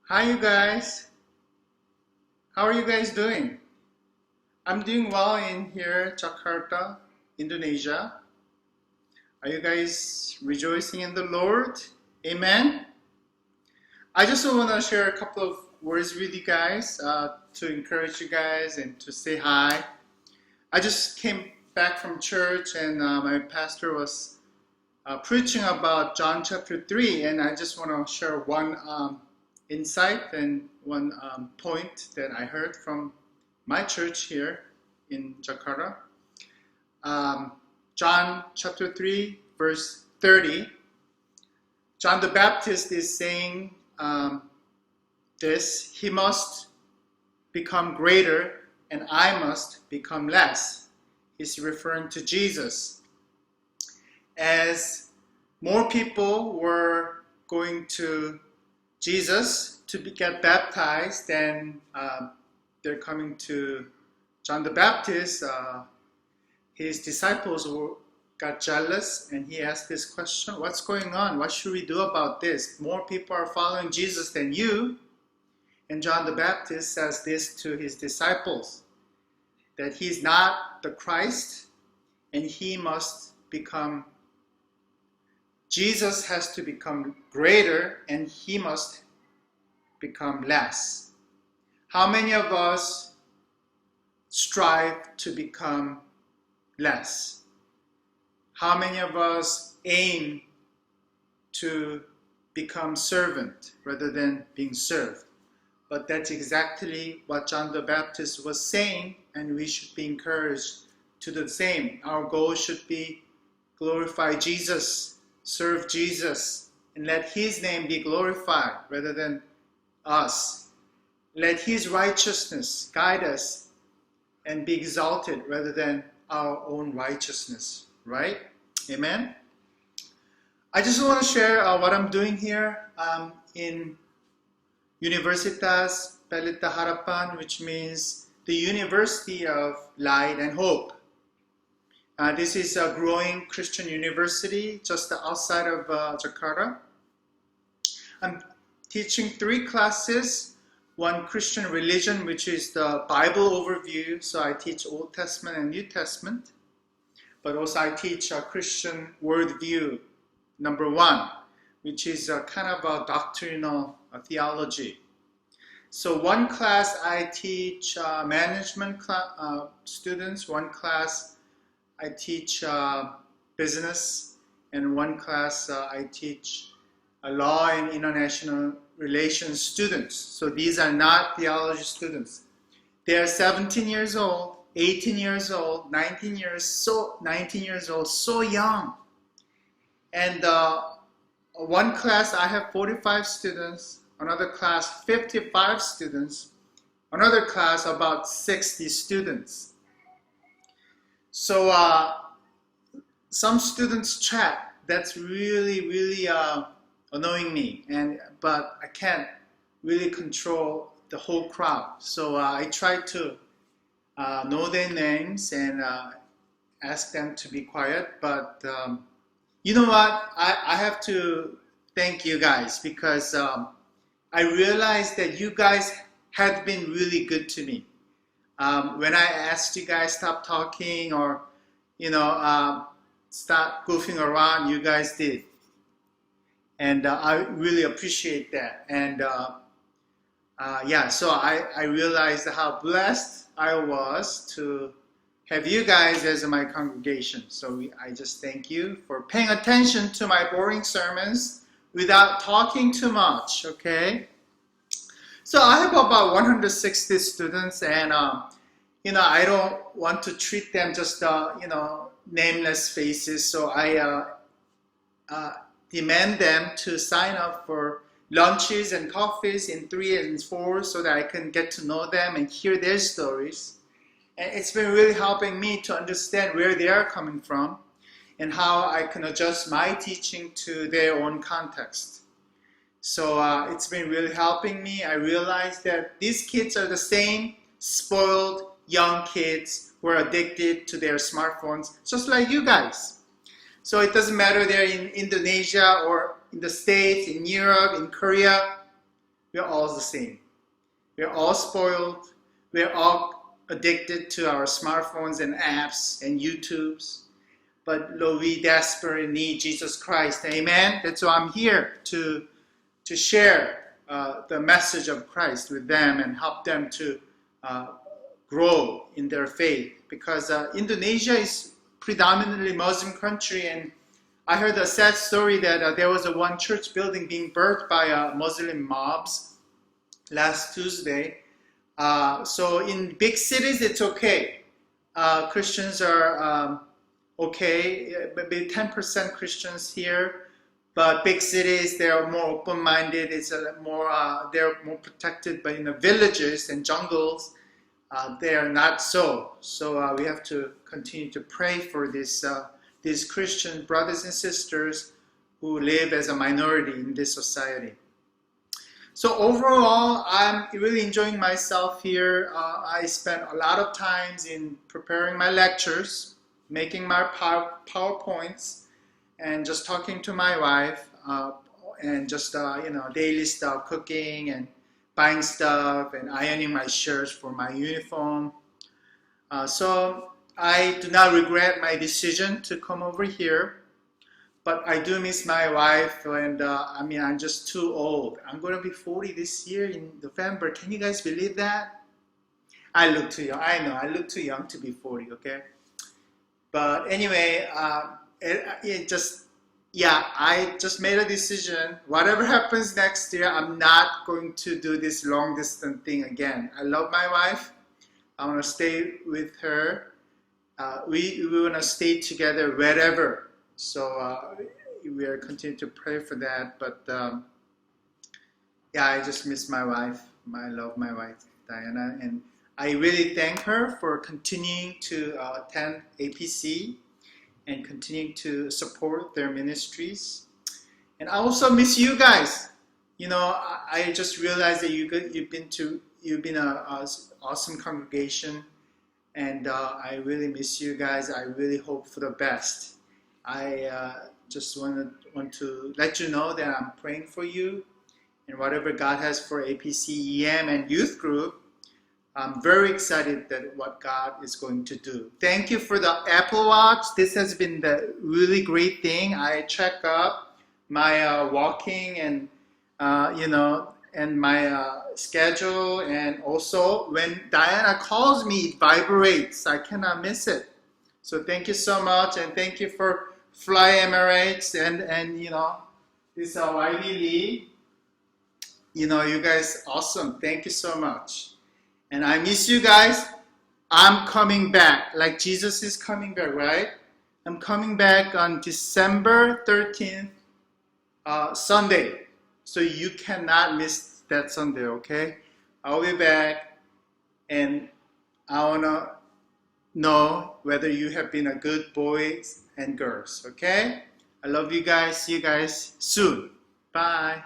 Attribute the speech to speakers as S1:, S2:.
S1: Hi, you guys. How are you guys doing? I'm doing well in here, Jakarta, Indonesia. Are you guys rejoicing in the Lord? Amen. I just want to share a couple of words with you guys to encourage you guys and to say hi. I just came back from church and my pastor was preaching about John chapter 3, and I just want to share one insight and one point that I heard from my church here in Jakarta. John chapter 3, verse 30. John the Baptist is saying this: he must become greater and I must become less. He's referring to Jesus. As more people were going to Jesus to get baptized, then they're coming to John the Baptist. His disciples got jealous and he asked this question: what's going on? What should we do about this? More people are following Jesus than you. And John the Baptist says this to his disciples, that he's not the Christ and Jesus has to become greater and he must become less. How many of us strive to become less? How many of us aim to become servant rather than being served? But that's exactly what John the Baptist was saying, and we should be encouraged to do the same. Our goal should be glorify Jesus, serve Jesus, and let his name be glorified rather than us. Let his righteousness guide us and be exalted rather than our own righteousness, right? Amen? I just want to share what I'm doing here in Universitas Pelita Harapan, which means the University of Light and Hope. This is a growing Christian university just outside of Jakarta. I'm teaching 3 classes. One, Christian religion, which is the Bible overview. So I teach Old Testament and New Testament. But also I teach a Christian worldview, number 1, which is a kind of a doctrinal theology. So one class I teach management students, one class I teach business, and one class I teach law and international relations students. So these are not theology students. They are 17 years old, 18 years old, 19 years old, so young. And one class I have 45 students, another class 55 students, another class about 60 students. So some students chat. That's really annoying me, but I can't really control the whole crowd. So I try to know their names and ask them to be quiet. But you know what? I have to thank you guys, because I realized that you guys have been really good to me. When I asked you guys stop talking or stop goofing around, you guys did. And I really appreciate that. And so I realized how blessed I was to have you guys as my congregation. So I just thank you for paying attention to my boring sermons without talking too much, okay? So I have about 160 students, and I don't want to treat them just nameless faces. So I demand them to sign up for lunches and coffees in 3 and 4 so that I can get to know them and hear their stories. And it's been really helping me to understand where they are coming from and how I can adjust my teaching to their own context. So it's been really helping me. I realized that these kids are the same spoiled young kids who are addicted to their smartphones, just like you guys. So it doesn't matter they're in Indonesia or in the States, in Europe, in Korea. we're all the same. We're all spoiled. We're all addicted to our smartphones and apps and YouTubes. But Lord, we desperately need Jesus Christ. Amen? That's why I'm here to share the message of Christ with them and help them to grow in their faith. Because Indonesia is predominantly Muslim country, and I heard a sad story that there was a one church building being burnt by Muslim mobs last Tuesday. So in big cities, it's okay. Christians are okay, maybe 10% Christians here. But big cities, they are more open-minded. It's they're more protected. But in the villages and jungles, they are not so. So we have to continue to pray for these Christian brothers and sisters who live as a minority in this society. So overall, I'm really enjoying myself here. I spent a lot of times in preparing my lectures, making my PowerPoints, and just talking to my wife, and just daily stuff, cooking and buying stuff and ironing my shirts for my uniform. So I do not regret my decision to come over here, but I do miss my wife, and I'm just too old. I'm going to be 40 this year in November. Can you guys believe that? I look too young. I know, I look too young to be 40, okay? But anyway, I just made a decision. Whatever happens next year, I'm not going to do this long distance thing again. I love my wife. I want to stay with her. We want to stay together wherever. So we are continuing to pray for that. But I just miss my wife. I love my wife, Diana, and I really thank her for continuing to attend APC and continuing to support their ministries. And I also miss you guys. You know, I just realized that you've been an awesome congregation, and I really miss you guys. I really hope for the best. I just want to let you know that I'm praying for you, and whatever God has for APC, EM, and youth group, I'm very excited that what God is going to do. Thank you for the Apple Watch. This has been the really great thing. I check up my walking and and my schedule, and also when Diana calls me, it vibrates. I cannot miss it. So thank you so much, and thank you for Fly Emirates and this Ivy Lee. You guys awesome. Thank you so much. And I miss you guys. I'm coming back, like Jesus is coming back, right? I'm coming back on December 13th, Sunday. So you cannot miss that Sunday, okay? I'll be back, and I want to know whether you have been a good boys and girls, okay? I love you guys. See you guys soon. Bye.